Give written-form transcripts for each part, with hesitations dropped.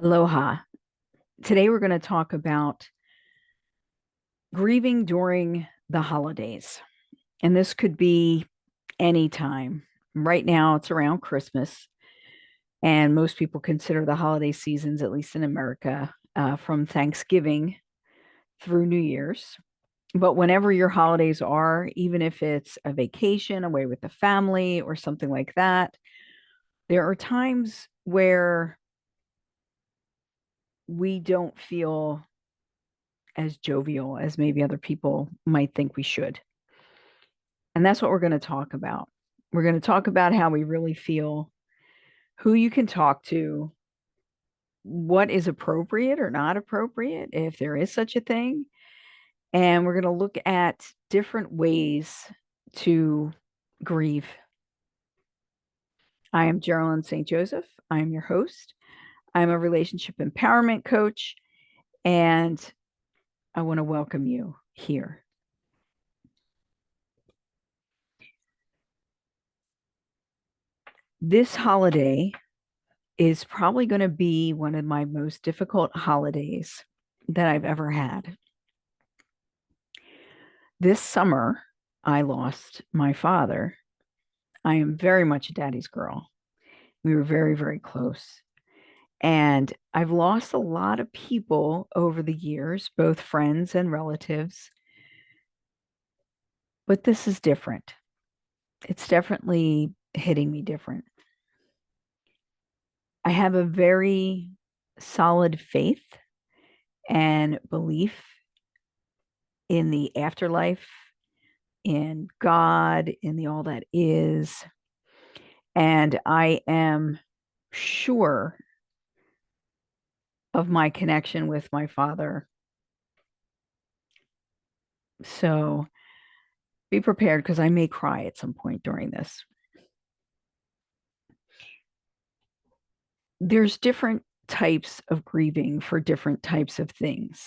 Aloha. Today we're going to talk about grieving during the holidays. And this could be any time. Right now it's around Christmas, and most people consider the holiday seasons, at least in America, from Thanksgiving through New Year's. But whenever your holidays are, even if it's a vacation away with the family or something like that, there are times where we don't feel as jovial as maybe other people might think we should. And that's what we're going to talk about. We're going to talk about how we really feel, who you can talk to, what is appropriate or not appropriate, if there is such a thing. And we're going to look at different ways to grieve. I am Geralyn Joseph. I am your host. I'm a relationship empowerment coach, and I want to welcome you here. This holiday is probably going to be one of my most difficult holidays that I've ever had. This summer, I lost my father. I am very much a daddy's girl. We were very, very close. And I've lost a lot of people over the years, both friends and relatives. But this is different. It's definitely hitting me different. I have a very solid faith and belief in the afterlife, in God, in the all that is. And I am sure of my connection with my father. So be prepared because I may cry at some point during this. There's different types of grieving for different types of things.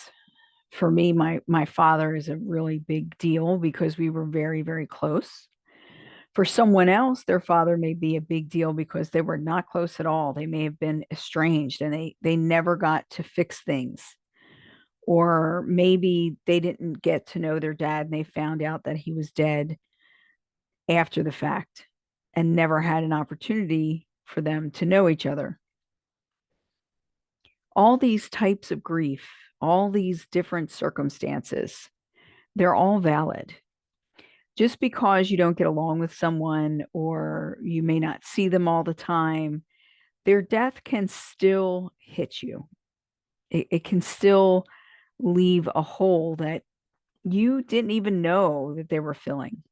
For me, my father is a really big deal because we were very, very close. For someone else, their father may be a big deal because they were not close at all. They may have been estranged and they never got to fix things. Or maybe they didn't get to know their dad and they found out that he was dead after the fact and never had an opportunity for them to know each other. All these types of grief, all these different circumstances, they're all valid. Just because you don't get along with someone or you may not see them all the time, their death can still hit you. It can still leave a hole that you didn't even know that they were filling.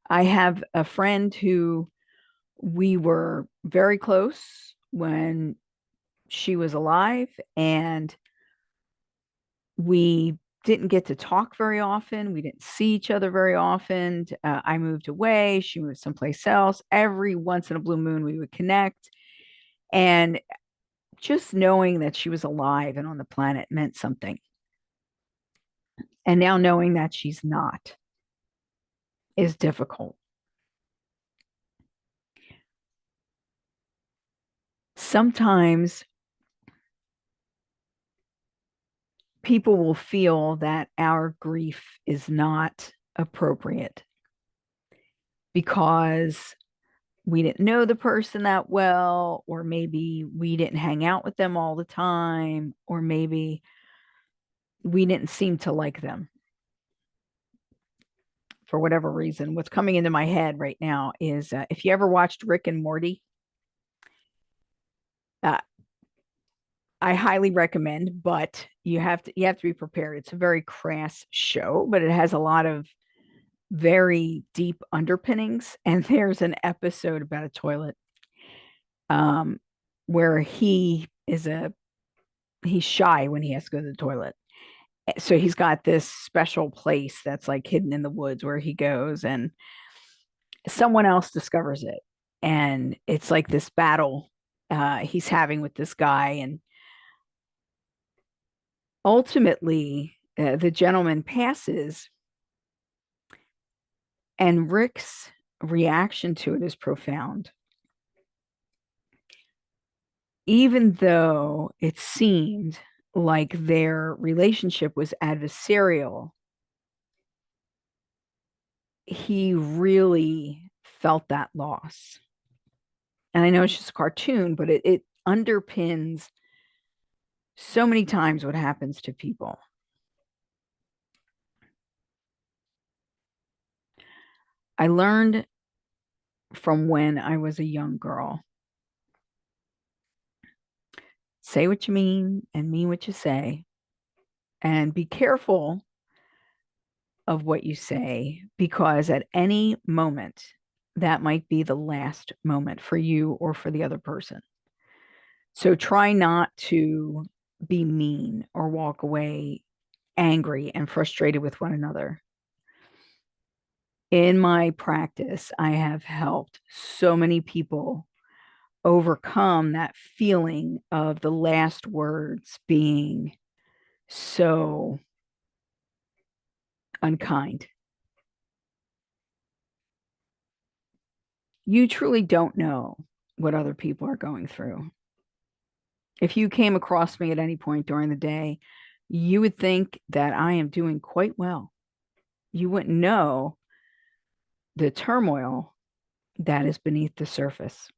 I have a friend who we were very close when she was alive, and we didn't get to talk very often. We didn't see each other very often. I moved away. She moved someplace else. Every once in a blue moon, we would connect. And just knowing that she was alive and on the planet meant something. And now knowing that she's not is difficult. Sometimes people will feel that our grief is not appropriate because we didn't know the person that well, or maybe we didn't hang out with them all the time, or maybe we didn't seem to like them for whatever reason. What's coming into my head right now is if you ever watched Rick and Morty, uh, I highly recommend, but you have to be prepared. It's a very crass show, but it has a lot of very deep underpinnings. And there's an episode about a toilet, um, where he's shy when he has to go to the toilet. So he's got this special place that's like hidden in the woods where he goes, and someone else discovers it, and it's like this battle he's having with this guy, and ultimately the gentleman passes, and Rick's reaction to it is profound. even though it seemed like their relationship was adversarial, he really felt that loss. And I know it's just a cartoon, but it underpins so many times what happens to people. I learned from when I was a young girl, say what you mean what you say, and be careful of what you say, because at any moment, that might be the last moment for you or for the other person. So try not to be mean or walk away angry and frustrated with one another. In my practice, I have helped so many people overcome that feeling of the last words being so unkind. You truly don't know what other people are going through. If you came across me at any point during the day, you would think that I am doing quite well. You wouldn't know the turmoil that is beneath the surface.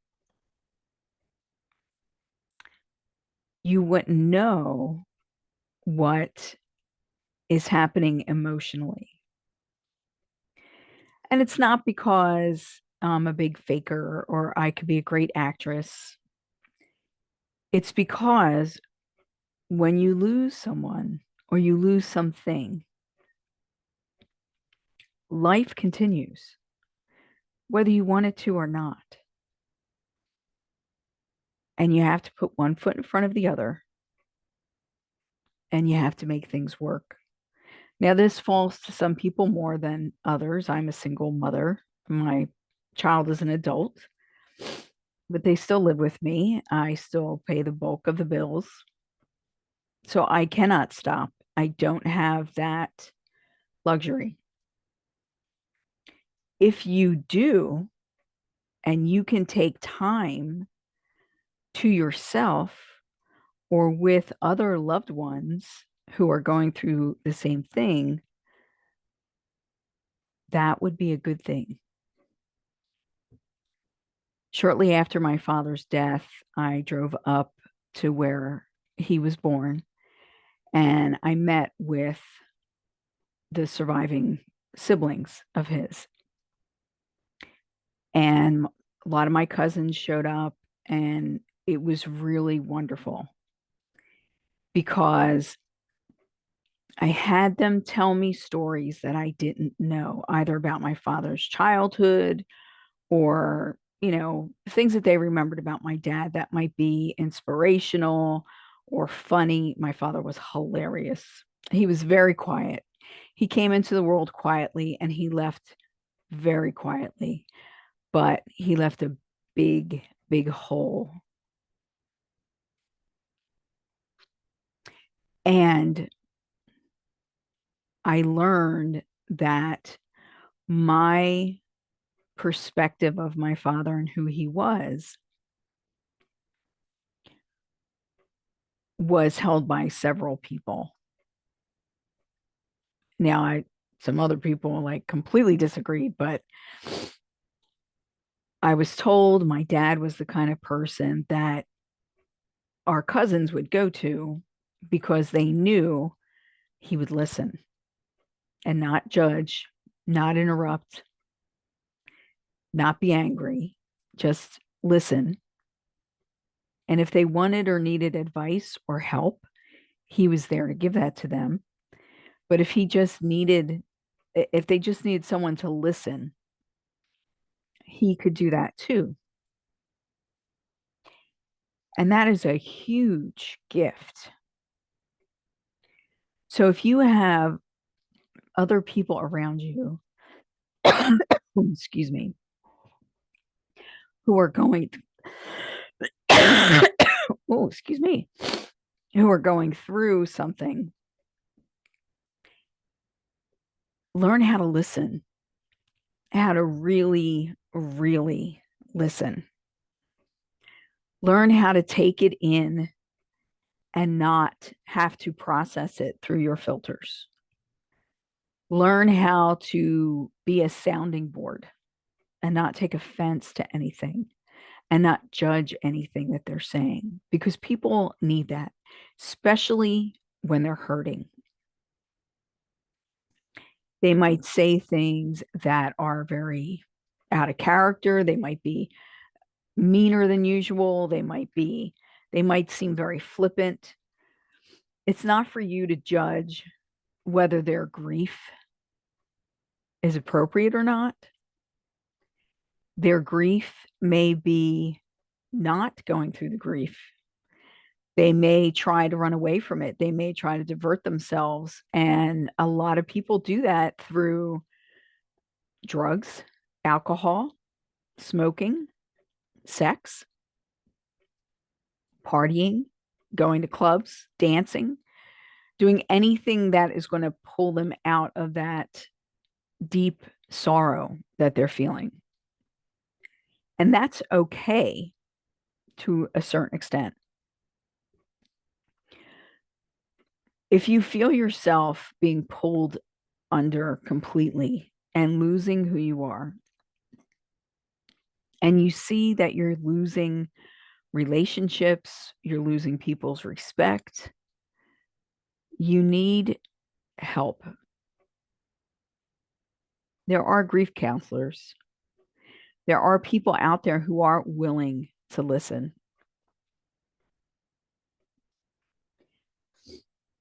You wouldn't know what is happening emotionally. And it's not because I'm a big faker or I could be a great actress. It's because when you lose someone or you lose something, life continues, whether you want it to or not. And you have to put one foot in front of the other, and you have to make things work. Now, this falls to some people more than others. I'm a single mother. My child is an adult, but they still live with me. I still pay the bulk of the bills. So I cannot stop. I don't have that luxury. If you do, and you can take time to yourself or with other loved ones who are going through the same thing, that would be a good thing. Shortly after my father's death, I drove up to where he was born and I met with the surviving siblings of his. And a lot of my cousins showed up, and it was really wonderful because I had them tell me stories that I didn't know, either about my father's childhood or, things that they remembered about my dad that might be inspirational or funny. My father was hilarious. He was very quiet. He came into the world quietly and he left very quietly, but he left a big, big hole. And I learned that my perspective of my father and who he was held by several people. Now, some other people like completely disagreed, but I was told my dad was the kind of person that our cousins would go to because they knew he would listen and not judge, not interrupt, not be angry, just listen. And if they wanted or needed advice or help, he was there to give that to them. But if they just needed someone to listen, he could do that too. And that is a huge gift. So if you have other people around you, excuse me, who are going, oh, excuse me, who are going through something, learn how to listen, how to really, really listen. Learn how to take it in and not have to process it through your filters. Learn how to be a sounding board and not take offense to anything and not judge anything that they're saying, because people need that, especially when they're hurting. They might say things that are very out of character. They might be meaner than usual. They might seem very flippant. It's not for you to judge whether their grief is appropriate or not. Their grief may be not going through the grief. They may try to run away from it. They may try to divert themselves. And a lot of people do that through drugs, alcohol, smoking, sex, partying, going to clubs, dancing, doing anything that is going to pull them out of that deep sorrow that they're feeling. And that's okay to a certain extent. If you feel yourself being pulled under completely and losing who you are, and you see that you're losing relationships, you're losing people's respect, you need help. There are grief counselors. There are people out there who are willing to listen.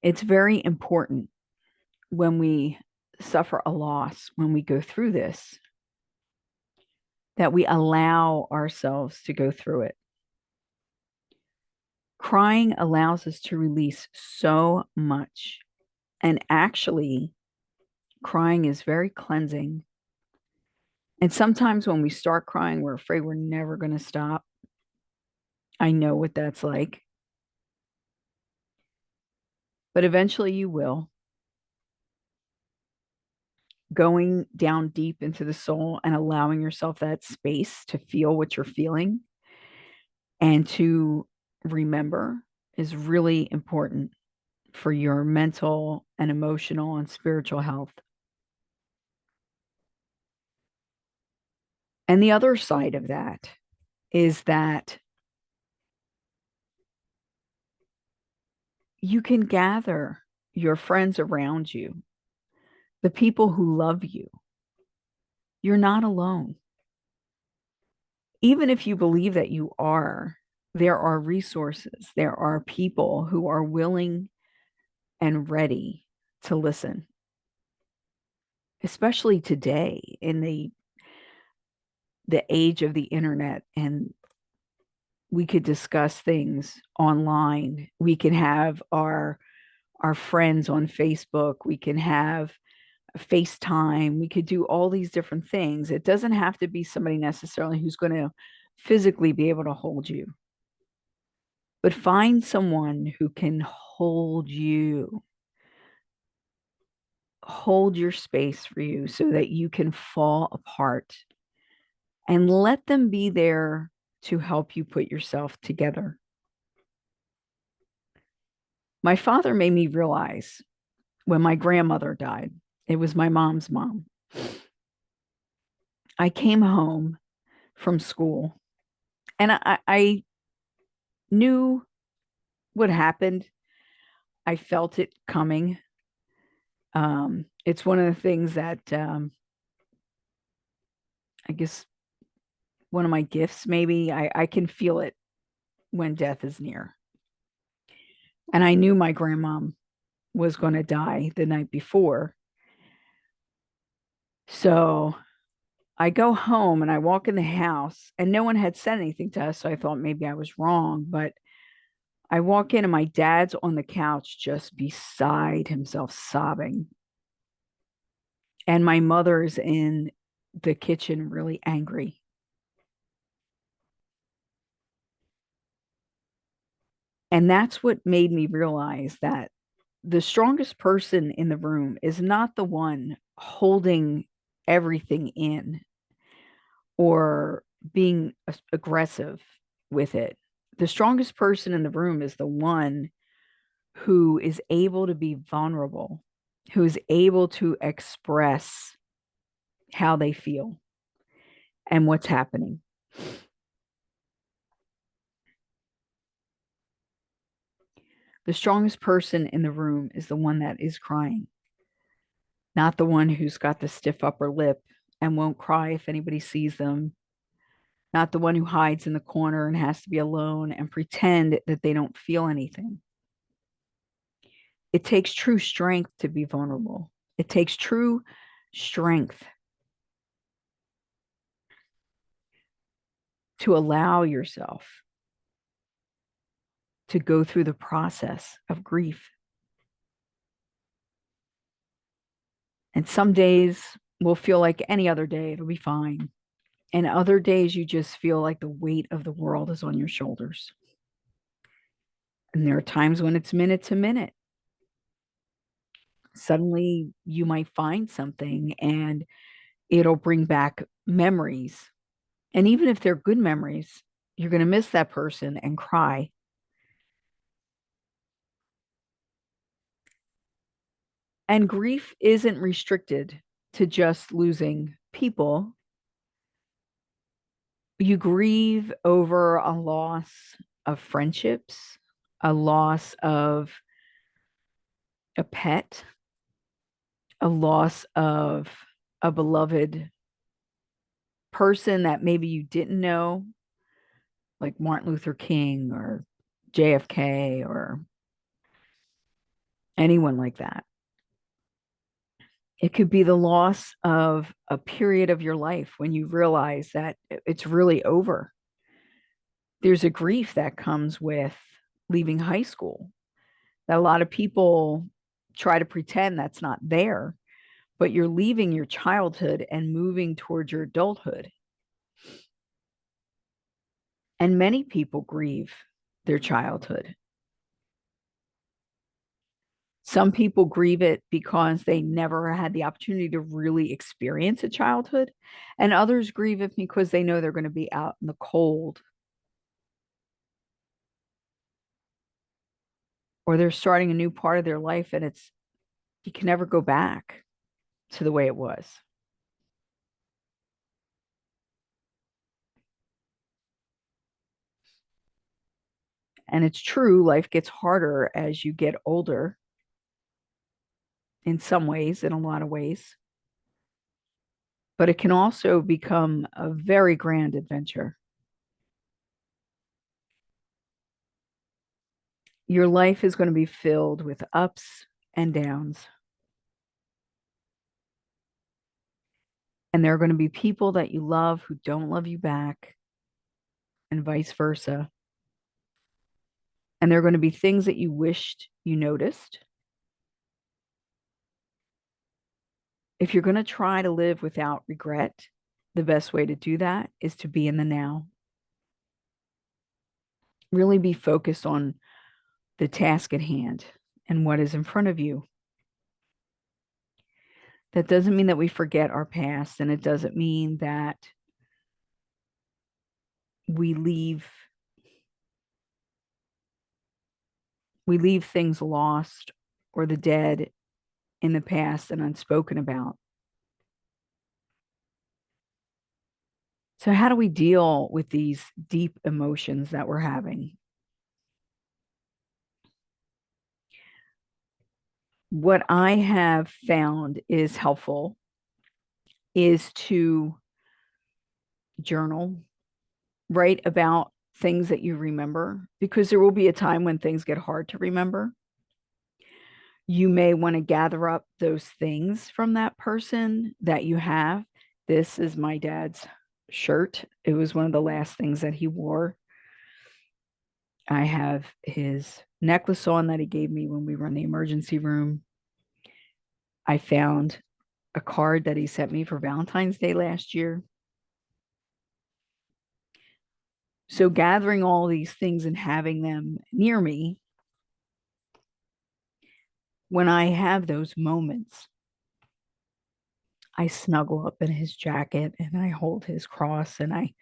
It's very important when we suffer a loss, when we go through this, that we allow ourselves to go through it. Crying allows us to release so much. And actually, crying is very cleansing. And sometimes when we start crying, we're afraid we're never going to stop. I know what that's like. But eventually you will. Going down deep into the soul and allowing yourself that space to feel what you're feeling and to remember is really important for your mental and emotional and spiritual health. And the other side of that is that you can gather your friends around you, the people who love you. You're not alone. Even if you believe that you are, there are resources, there are people who are willing and ready to listen, especially today in the age of the internet. And we could discuss things online. We can have our friends on Facebook. We can have FaceTime. We could do all these different things. It doesn't have to be somebody necessarily who's going to physically be able to hold you, but find someone who can hold you, hold your space for you so that you can fall apart, and let them be there to help you put yourself together. My father made me realize when my grandmother died, it was my mom's mom. I came home from school and I knew what happened. I felt it coming. It's one of the things that I guess one of my gifts, maybe I can feel it when death is near. And I knew my grandmom was going to die the night before. So I go home and I walk in the house and no one had said anything to us. So I thought maybe I was wrong. But I walk in and my dad's on the couch just beside himself sobbing. And my mother's in the kitchen really angry. And that's what made me realize that the strongest person in the room is not the one holding everything in or being aggressive with it. The strongest person in the room is the one who is able to be vulnerable, who is able to express how they feel and what's happening. The strongest person in the room is the one that is crying, not the one who's got the stiff upper lip and won't cry if anybody sees them, not the one who hides in the corner and has to be alone and pretend that they don't feel anything. It takes true strength to be vulnerable. It takes true strength to allow yourself to go through the process of grief. And some days will feel like any other day, it'll be fine. And other days, you just feel like the weight of the world is on your shoulders. And there are times when it's minute to minute. Suddenly, you might find something and it'll bring back memories. And even if they're good memories, you're going to miss that person and cry. And grief isn't restricted to just losing people. You grieve over a loss of friendships, a loss of a pet, a loss of a beloved person that maybe you didn't know, like Martin Luther King or JFK or anyone like that. It could be the loss of a period of your life when you realize that it's really over. There's a grief that comes with leaving high school that a lot of people try to pretend that's not there, but you're leaving your childhood and moving towards your adulthood. And many people grieve their childhood. Some people grieve it because they never had the opportunity to really experience a childhood, and others grieve it because they know they're going to be out in the cold or they're starting a new part of their life and you can never go back to the way it was. And it's true, life gets harder as you get older in some ways, in a lot of ways, but it can also become a very grand adventure. Your life is going to be filled with ups and downs. And there are going to be people that you love who don't love you back, and vice versa. And there are going to be things that you wished you noticed. If you're going to try to live without regret, the best way to do that is to be in the now. Really be focused on the task at hand and what is in front of you. That doesn't mean that we forget our past, and it doesn't mean that we leave things lost or the dead in the past and unspoken about. So how do we deal with these deep emotions that we're having? What I have found is helpful is to journal, write about things that you remember, because there will be a time when things get hard to remember. You may want to gather up those things from that person that you have. This is my dad's shirt. It was one of the last things that he wore. I have his necklace on that he gave me when we were in the emergency room. I found a card that he sent me for Valentine's Day last year. So gathering all these things and having them near me, when I have those moments, I snuggle up in his jacket and I hold his cross and I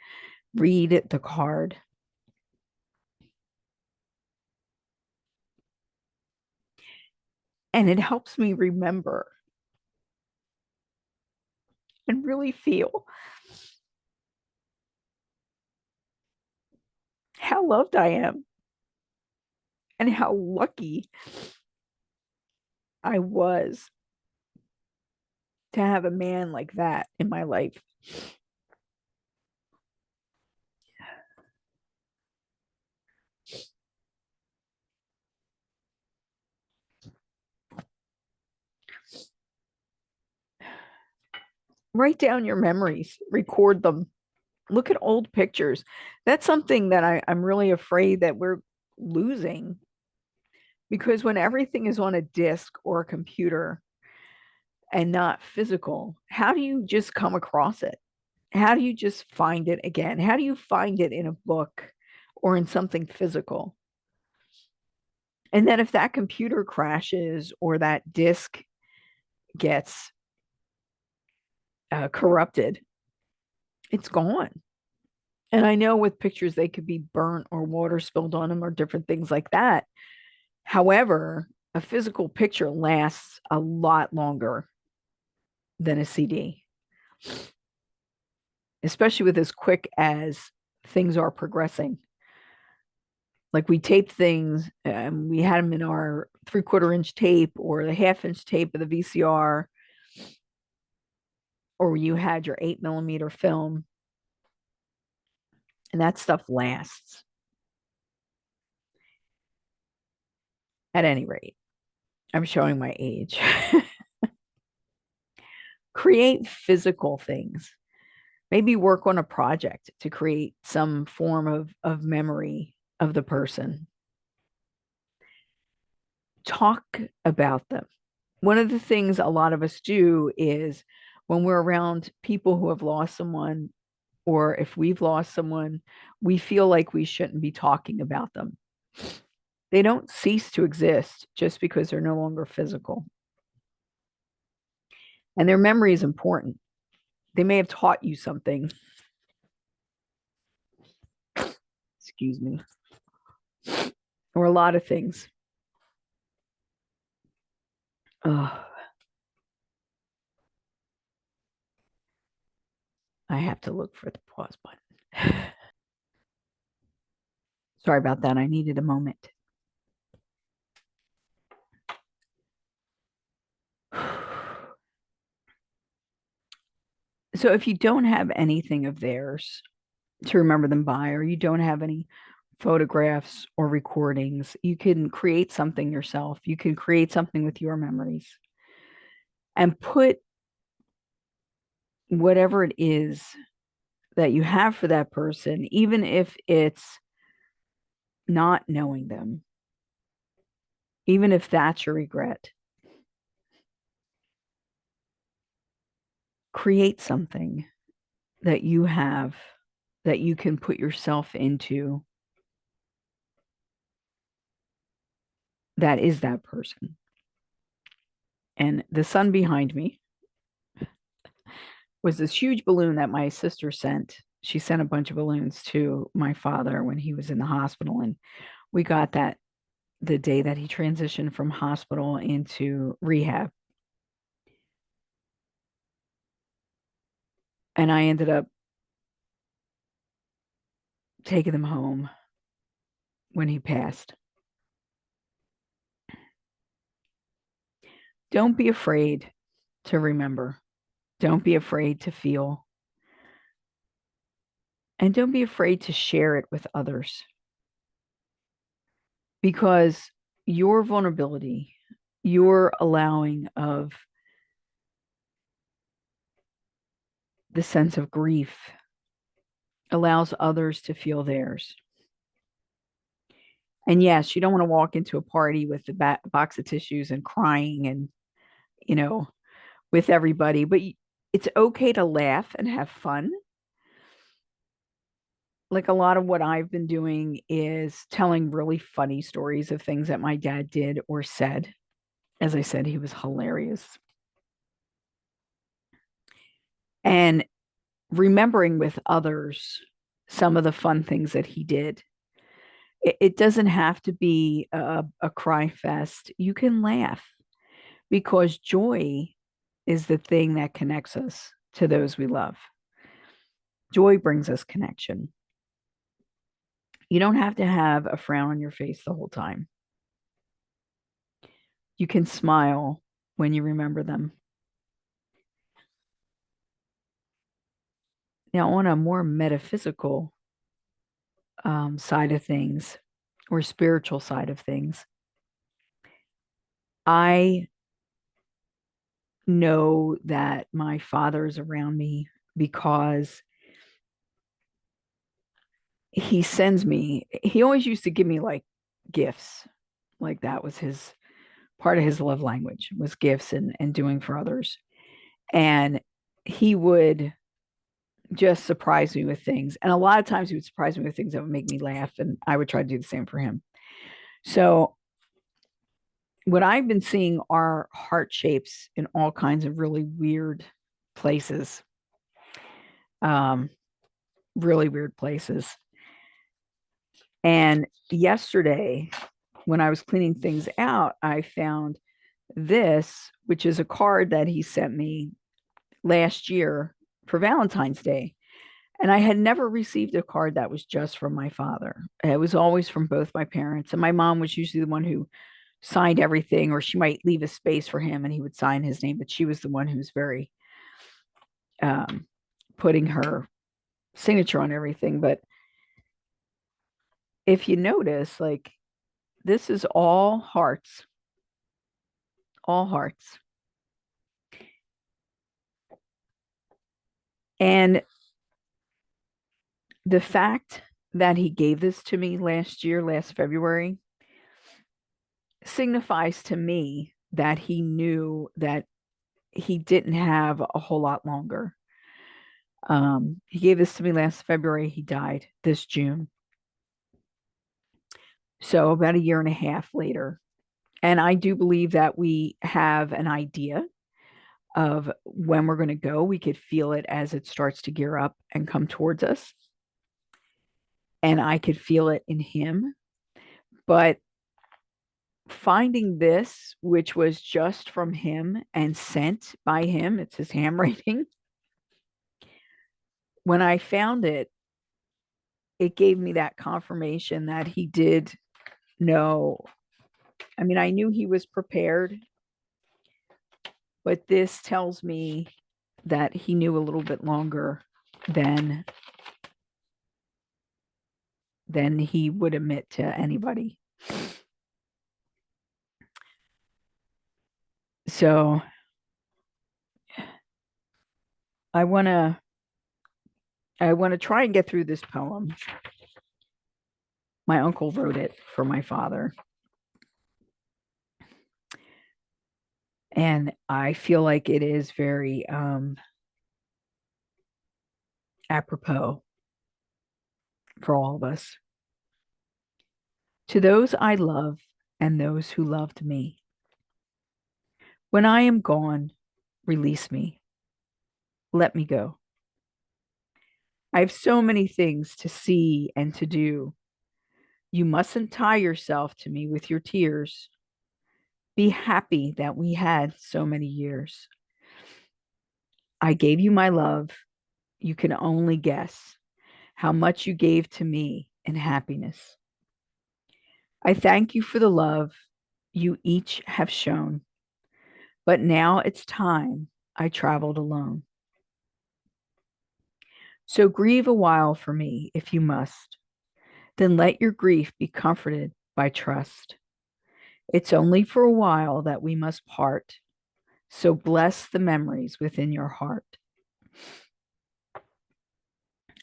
read the card. And it helps me remember and really feel how loved I am and how lucky I was to have a man like that in my life. Write down your memories, record them, look at old pictures. That's something that I'm really afraid that we're losing, because when everything is on a disk or a computer and not physical, how do you just come across it? How do you just find it again? How do you find it in a book or in something physical? And then if that computer crashes or that disk gets corrupted, it's gone. And I know with pictures, they could be burnt or water spilled on them or different things like that. However, a physical picture lasts a lot longer than a CD, especially with as quick as things are progressing. Like we taped things, we had them in our 3/4 inch tape or the 1/2 inch tape of the VCR, or you had your 8mm film, and that stuff lasts. At any rate, I'm showing my age. Create physical things. Maybe work on a project to create some form of memory of the person. Talk about them. One of the things a lot of us do is when we're around people who have lost someone, or if we've lost someone, we feel like we shouldn't be talking about them. They don't cease to exist just because they're no longer physical. And their memory is important. They may have taught you something. Excuse me. Or a lot of things. Oh, I have to look for the pause button. Sorry about that. I needed a moment. So if you don't have anything of theirs to remember them by, or you don't have any photographs or recordings, you can create something yourself. You can create something with your memories and put whatever it is that you have for that person, even if it's not knowing them, even if that's your regret. Create something that you have that you can put yourself into that is that person. And the sun behind me was this huge balloon that my sister sent. She sent a bunch of balloons to my father when he was in the hospital. And we got that the day that he transitioned from hospital into rehab. And I ended up taking them home when he passed. Don't be afraid to remember. Don't be afraid to feel. And don't be afraid to share it with others, because your vulnerability, your allowing of the sense of grief allows others to feel theirs. And yes, you don't want to walk into a party with the box of tissues and crying and, you know, with everybody, but it's okay to laugh and have fun. Like a lot of what I've been doing is telling really funny stories of things that my dad did or said. As I said, he was hilarious. And remembering with others some of the fun things that he did. It doesn't have to be a cry fest. You can laugh. because joy is the thing that connects us to those we love. Joy brings us connection. You don't have to have a frown on your face the whole time. You can smile when you remember them. Now, on a more metaphysical side of things or spiritual side of things, I know that my father is around me because he sends me, he always used to give me like gifts. Like that was his part of his love language was gifts and doing for others. And he would just surprise me with things. And a lot of times he would surprise me with things that would make me laugh. And I would try to do the same for him. So what I've been seeing are heart shapes in all kinds of really weird places. Um, really weird places. And yesterday, when I was cleaning things out, I found this, which is a card that he sent me last year for Valentine's Day. And I had never received a card that was just from my father. It was always from both my parents. And my mom was usually the one who signed everything, or she might leave a space for him and he would sign his name. But she was the one who was very putting her signature on everything. But if you notice, like this is all hearts, all hearts. And the fact that he gave this to me last year, last February, signifies to me that he knew that he didn't have a whole lot longer. He gave this to me last February. He died this June. So about a year and a half later. And I do believe that we have an idea of when we're going to go. We could feel it as it starts to gear up and come towards us. And I could feel it in him. But finding this, which was just from him and sent by him, it's his handwriting. When I found it, it gave me that confirmation that he did know. I mean, I knew he was prepared, but this tells me that he knew a little bit longer than he would admit to anybody. So I want to try and get through this poem. My uncle wrote it for my father. And I feel like it is very apropos for all of us. To those I love and those who loved me, when I am gone, release me. Let me go. I have so many things to see and to do. You mustn't tie yourself to me with your tears. Be happy that we had so many years. I gave you my love. You can only guess how much you gave to me in happiness. I thank you for the love you each have shown, but now it's time I traveled alone. So grieve a while for me if you must, then let your grief be comforted by trust. It's only for a while that we must part, so bless the memories within your heart.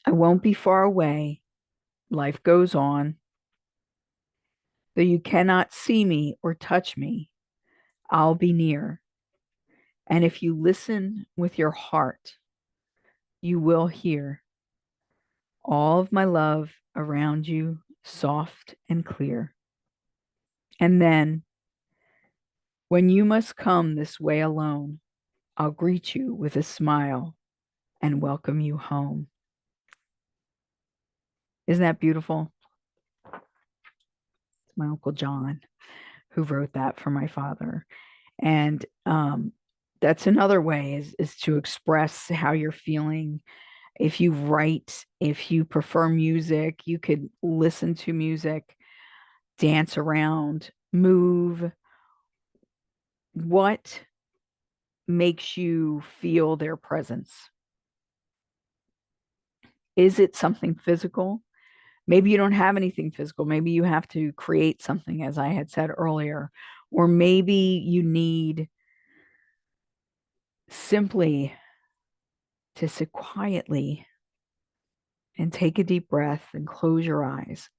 I won't be far away. Life goes on. Though you cannot see me or touch me, I'll be near. And if you listen with your heart, you will hear all of my love around you, soft and clear. And then, when you must come this way alone, I'll greet you with a smile and welcome you home. Isn't that beautiful? It's my Uncle John who wrote that for my father. And that's another way is to express how you're feeling. If you write, if you prefer music, you could listen to music, dance around, move. What makes you feel their presence? Is it something physical? Maybe you don't have anything physical. Maybe you have to create something, as I had said earlier. Or maybe you need simply to sit quietly and take a deep breath and close your eyes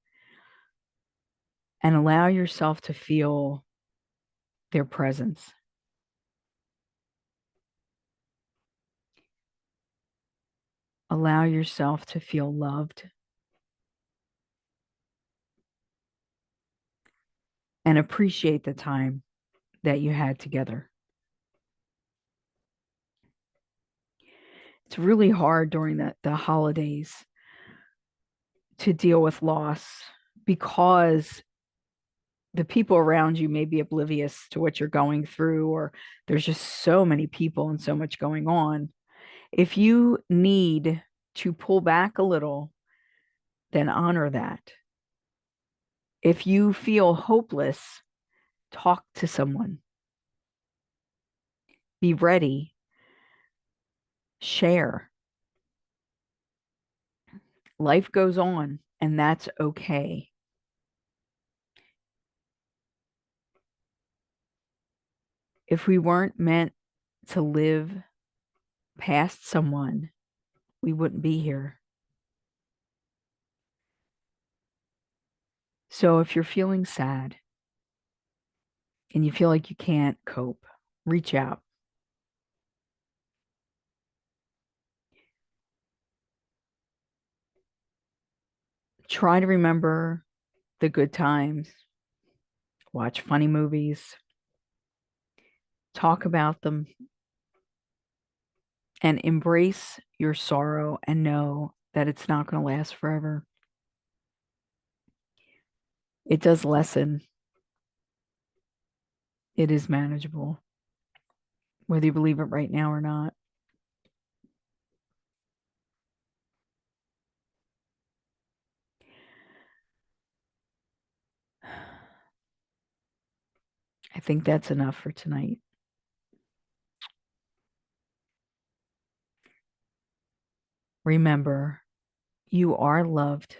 and allow yourself to feel their presence. Allow yourself to feel loved and appreciate the time that you had together. It's really hard during the holidays to deal with loss because the people around you may be oblivious to what you're going through, or there's just so many people and so much going on. If you need to pull back a little, then honor that. If you feel hopeless, talk to someone. Be ready. Share. Life goes on, and that's okay. If we weren't meant to live past someone, we wouldn't be here. So if you're feeling sad and you feel like you can't cope, reach out. Try to remember the good times, watch funny movies, talk about them, and embrace your sorrow and know that it's not going to last forever. It does lessen, it is manageable, whether you believe it right now or not. I think that's enough for tonight. Remember, you are loved,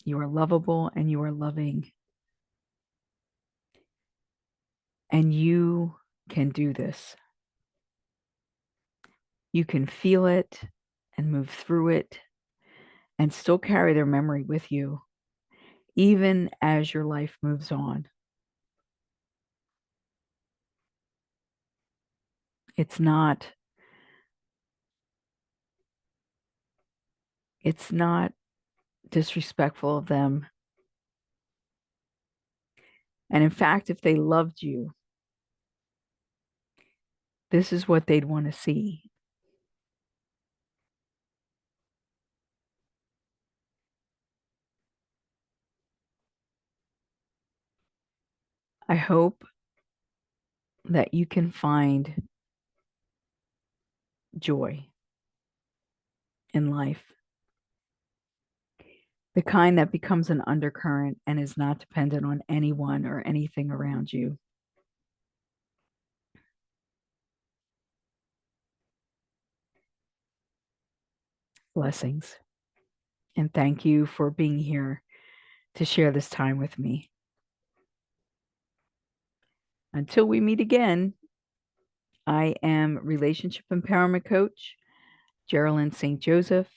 you are lovable, and you are loving. And you can do this. You can feel it and move through it and still carry their memory with you, even as your life moves on. It's not, it's not disrespectful of them. And in fact, if they loved you, this is what they'd want to see. I hope that you can find joy in life, the kind that becomes an undercurrent and is not dependent on anyone or anything around you. Blessings. And thank you for being here to share this time with me. Until we meet again, I am Relationship Empowerment Coach Geralyn St. Joseph.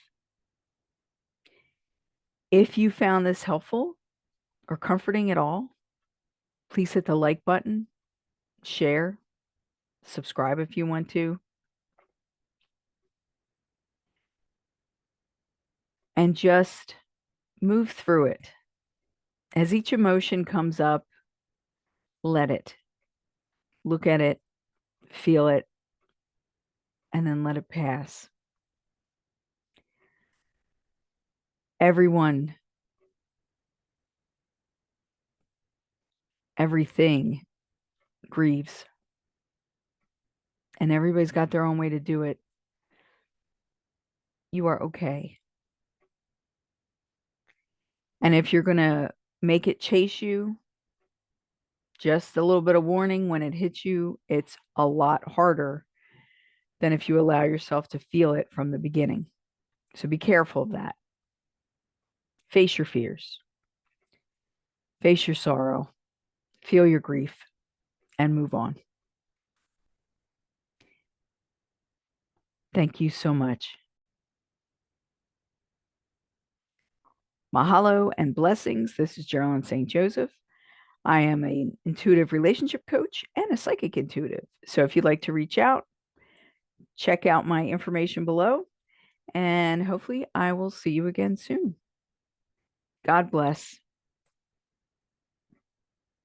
If you found this helpful or comforting at all, please hit the like button, share, subscribe if you want to, and just move through it. As each emotion comes up, let it. Look at it, feel it, and then let it pass. Everyone, everything grieves. and everybody's got their own way to do it. You are okay. And if you're going to make it chase you, just a little bit of warning when it hits you, it's a lot harder than if you allow yourself to feel it from the beginning. So be careful of that. Face your fears, face your sorrow, feel your grief, and move on. Thank you so much. Mahalo and blessings. This is GeralynStJoseph. I am an intuitive relationship coach and a psychic intuitive. So if you'd like to reach out, check out my information below, and hopefully I will see you again soon. God bless.